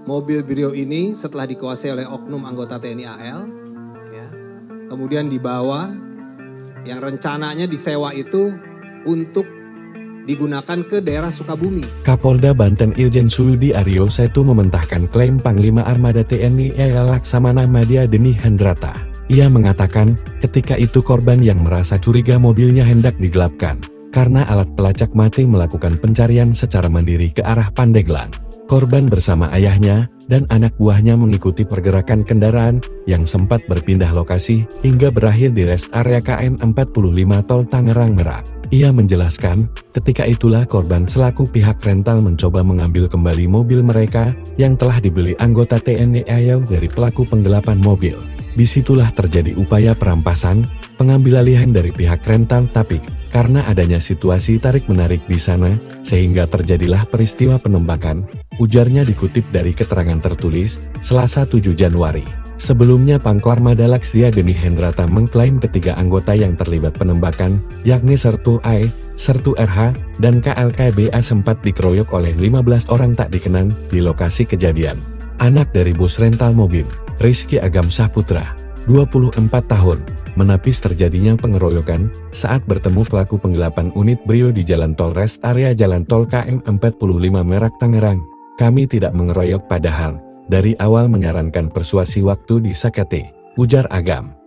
mobil Brio ini setelah dikuasai oleh oknum anggota TNI AL, ya, kemudian dibawa, yang rencananya disewa itu untuk digunakan ke daerah Sukabumi. Kapolda Banten Irjen Suyudi Aryo Setu mementahkan klaim Panglima Armada TNI AL Laksamana Madya Deni Hendrata. Ia mengatakan, ketika itu korban yang merasa curiga mobilnya hendak digelapkan, karena alat pelacak mati melakukan pencarian secara mandiri ke arah Pandeglang. Korban bersama ayahnya dan anak buahnya mengikuti pergerakan kendaraan yang sempat berpindah lokasi hingga berakhir di rest area KM 45 Tol Tangerang Merak. Ia menjelaskan, ketika itulah korban selaku pihak rental mencoba mengambil kembali mobil mereka yang telah dibeli anggota TNI AL dari pelaku penggelapan mobil. Disitulah terjadi upaya perampasan, pengambil alihan dari pihak rental, tapi karena adanya situasi tarik-menarik di sana, sehingga terjadilah peristiwa penembakan, ujarnya dikutip dari keterangan tertulis, Selasa 7 Januari. Sebelumnya Pangkoarmada Laksdia Deni Hendrata mengklaim ketiga anggota yang terlibat penembakan, yakni Sertu AE, Sertu RH, dan KLKBA sempat dikeroyok oleh 15 orang tak dikenal di lokasi kejadian. Anak dari bos rental mobil, Rizky Agam Saputra, 24 tahun, menapis terjadinya pengeroyokan saat bertemu pelaku penggelapan unit Brio di Jalan Tol Rest Area Jalan Tol KM 45 Merak Tangerang. Kami tidak mengeroyok padahal dari awal menyarankan persuasi waktu disakati, ujar Agam.